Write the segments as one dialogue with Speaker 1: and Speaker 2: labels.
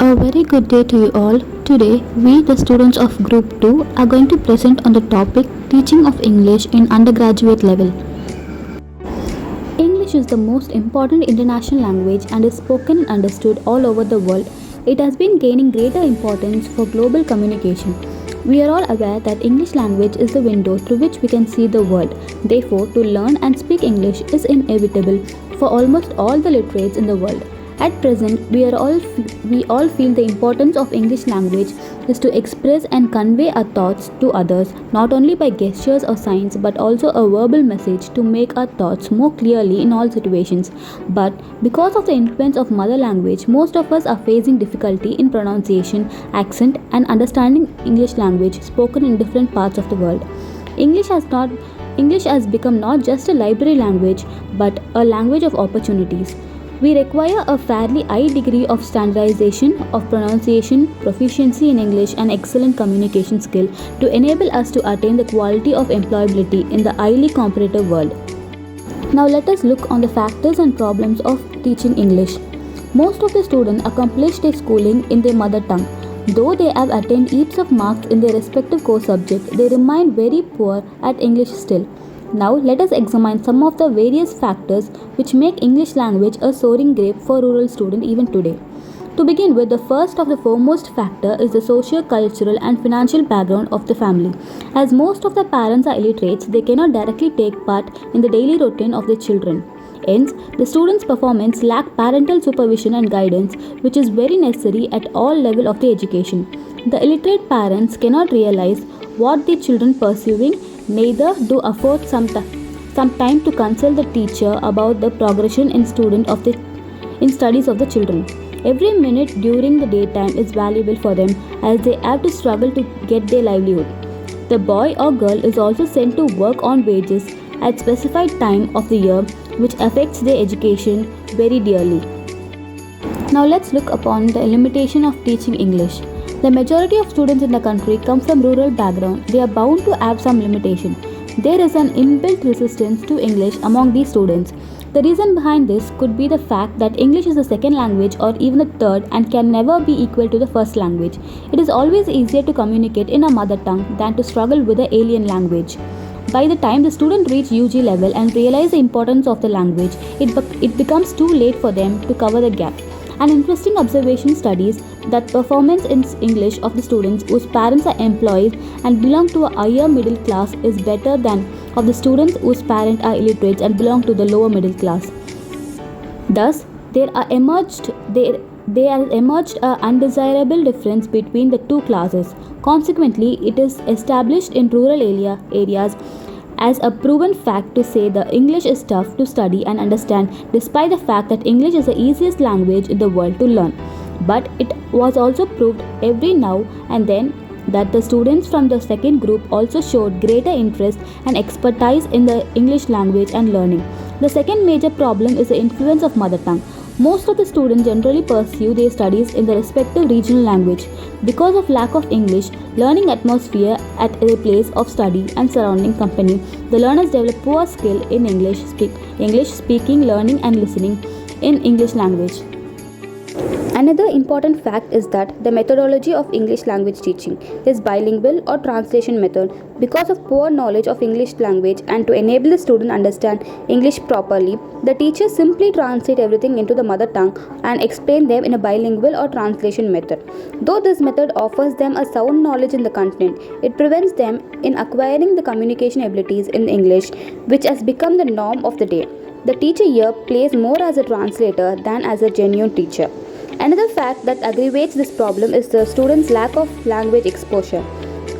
Speaker 1: A very good day to you all. Today, we, the students of Group 2, are going to present on the topic Teaching of English in Undergraduate Level. English is the most important international language and is spoken and understood all over the world. It has been gaining greater importance for global communication. We are all aware that English language is the window through which we can see the world. Therefore, to learn and speak English is inevitable for almost all the literates in the world. At present, we all feel the importance of English language is to express and convey our thoughts to others, not only by gestures or signs, but also a verbal message to make our thoughts more clearly in all situations. But because of the influence of mother language, most of us are facing difficulty in pronunciation, accent, and understanding English language spoken in different parts of the world. English has become not just a library language, but a language of opportunities. We require a fairly high degree of standardization of pronunciation, proficiency in English, and excellent communication skill to enable us to attain the quality of employability in the highly competitive world. Now let us look on the factors and problems of teaching English. Most of the students accomplish their schooling in their mother tongue. Though they have attained heaps of marks in their respective core subjects, they remain very poor at English still. Now let us examine some of the various factors which make English language a soaring grape for rural students even today. To begin with, the first of the foremost factor is the socio-cultural and financial background of the family. As most of the parents are illiterates, they cannot directly take part in the daily routine of their children. Hence, the students' performance lack parental supervision and guidance, which is very necessary at all levels of the education. The illiterate parents cannot realize what their children pursuing, neither do afford some time to consult the teacher about the progression in studies of the children. Every minute during the daytime is valuable for them as they have to struggle to get their livelihood. The boy or girl is also sent to work on wages at specified time of the year, which affects their education very dearly. Now let's look upon the limitation of teaching English. The majority of students in the country come from rural background. They are bound to have some limitation. There is an inbuilt resistance to English among these students. The reason behind this could be the fact that English is a second language or even a third and can never be equal to the first language. It is always easier to communicate in a mother tongue than to struggle with an alien language. By the time the student reach UG level and realize the importance of the language, it becomes too late for them to cover the gap. An interesting observation studies that performance in English of the students whose parents are employees and belong to a higher middle class is better than of the students whose parents are illiterates and belong to the lower middle class. Thus, there has emerged an undesirable difference between the two classes. Consequently, it is established in rural areas as a proven fact to say the English is tough to study and understand, despite the fact that English is the easiest language in the world to learn. But it was also proved every now and then that the students from the second group also showed greater interest and expertise in the English language and learning. The second major problem is the influence of mother tongue. Most of the students generally pursue their studies in the respective regional language. Because of lack of English learning atmosphere at their place of study and surrounding company, the learners develop poor skill in English speaking, learning and listening in English language. Another important fact is that the methodology of English language teaching is bilingual or translation method. Because of poor knowledge of English language and to enable the student understand English properly, the teachers simply translate everything into the mother tongue and explain them in a bilingual or translation method. Though this method offers them a sound knowledge in the content, it prevents them in acquiring the communication abilities in English, which has become the norm of the day. The teacher here plays more as a translator than as a genuine teacher. Another fact that aggravates this problem is the student's lack of language exposure.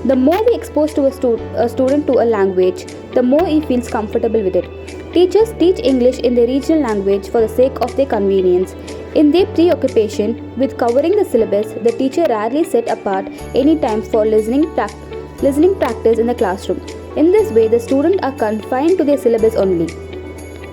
Speaker 1: The more we expose to a student to a language, the more he feels comfortable with it. Teachers teach English in their regional language for the sake of their convenience. In their preoccupation with covering the syllabus, the teacher rarely set apart any time for listening practice in the classroom. In this way, the students are confined to their syllabus only.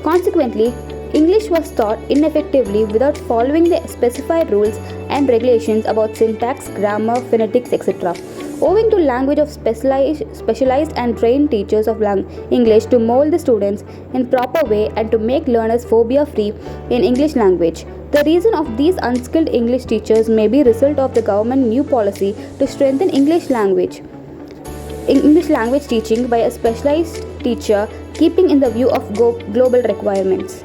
Speaker 1: Consequently, English was taught ineffectively without following the specified rules and regulations about syntax, grammar, phonetics, etc. Owing to language of specialized and trained teachers of English to mold the students in proper way and to make learners phobia free in English language, The reason of these unskilled English teachers may be result of the government new policy to strengthen English language teaching by a specialized teacher keeping in the view of global requirements.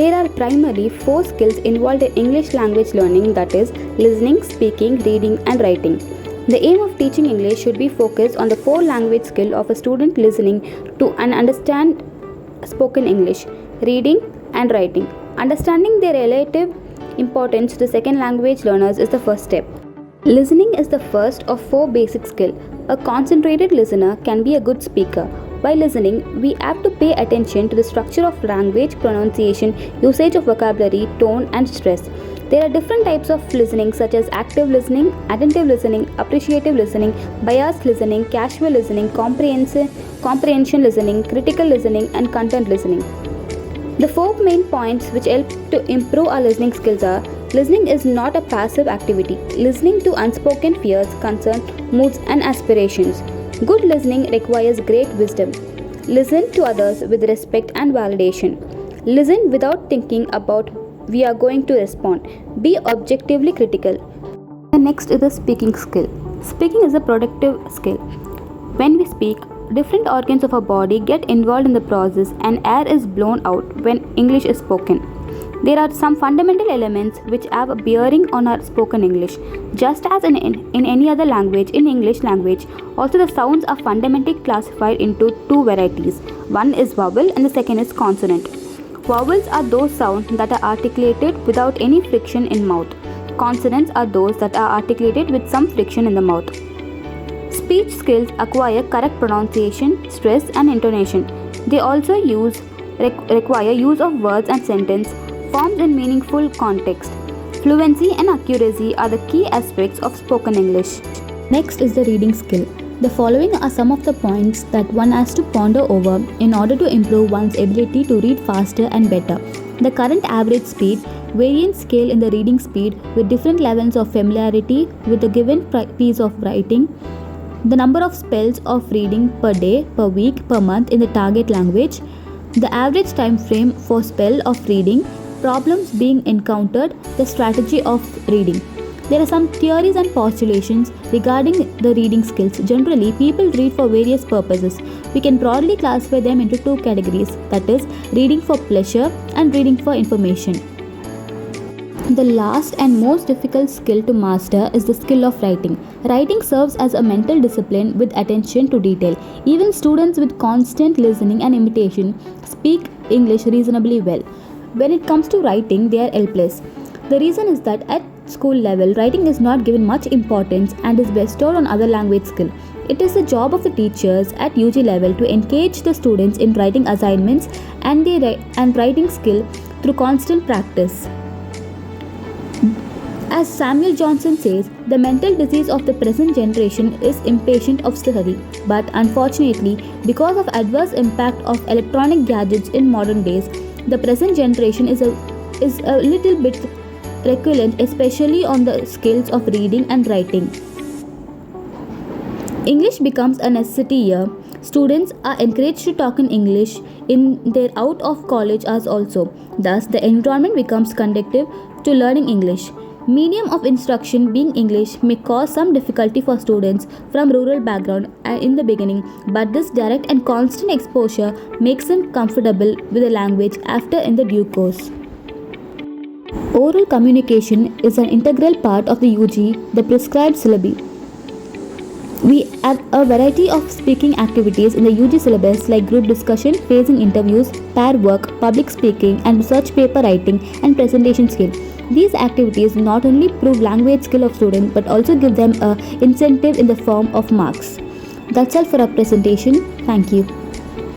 Speaker 1: There are primarily 4 skills involved in English language learning, that is listening, speaking, reading and writing. The aim of teaching English should be focused on the 4 language skill of a student listening to and understand spoken English, reading and writing. Understanding their relative importance to second language learners is the first step. Listening is the first of 4 basic skills. A concentrated listener can be a good speaker. By listening, we have to pay attention to the structure of language, pronunciation, usage of vocabulary, tone, and stress. There are different types of listening such as active listening, attentive listening, appreciative listening, biased listening, casual listening, comprehension listening, critical listening, and content listening. The 4 main points which help to improve our listening skills are: listening is not a passive activity. Listening to unspoken fears, concerns, moods, and aspirations. Good listening requires great wisdom. Listen to others with respect and validation. Listen without thinking about we are going to respond. Be objectively critical. The next is the speaking skill. Speaking is a productive skill. When we speak, different organs of our body get involved in the process and air is blown out when English is spoken. There are some fundamental elements which have a bearing on our spoken English. Just as in any other language, in English language, also the sounds are fundamentally classified into 2 varieties. One is vowel and the second is consonant. Vowels are those sounds that are articulated without any friction in mouth. Consonants are those that are articulated with some friction in the mouth. Speech skills acquire correct pronunciation, stress and intonation. They also require use of words and sentence forms in meaningful context. Fluency and accuracy are the key aspects of spoken English. Next is the reading skill. The following are some of the points that one has to ponder over in order to improve one's ability to read faster and better. The current average speed, variance scale in the reading speed with different levels of familiarity with a given piece of writing, the number of spells of reading per day, per week, per month in the target language, the average time frame for spell of reading, problems being encountered, the strategy of reading. There are some theories and postulations regarding the reading skills. Generally, people read for various purposes. We can broadly classify them into 2 categories, that is, reading for pleasure and reading for information. The last and most difficult skill to master is the skill of writing. Writing serves as a mental discipline with attention to detail. Even students with constant listening and imitation speak English reasonably well. When it comes to writing, they are helpless. The reason is that at school level, writing is not given much importance and is bestowed on other language skill. It is the job of the teachers at UG level to engage the students in writing assignments and writing skill through constant practice. As Samuel Johnson says, the mental disease of the present generation is impatient of study. But unfortunately, because of adverse impact of electronic gadgets in modern days, the present generation is a little bit recurrent, especially on the skills of reading and writing. English becomes a necessity here. Students are encouraged to talk in English in their out of college hours also. Thus, the environment becomes conducive to learning English. Medium of instruction being English may cause some difficulty for students from rural background in the beginning, but this direct and constant exposure makes them comfortable with the language after in the due course. Oral communication is an integral part of the UG, the prescribed syllabi. We have a variety of speaking activities in the UG syllabus like group discussion, phasing interviews, pair work, public speaking, and research paper writing and presentation skill. These activities not only prove language skill of students but also give them an incentive in the form of marks. That's all for our presentation. Thank you.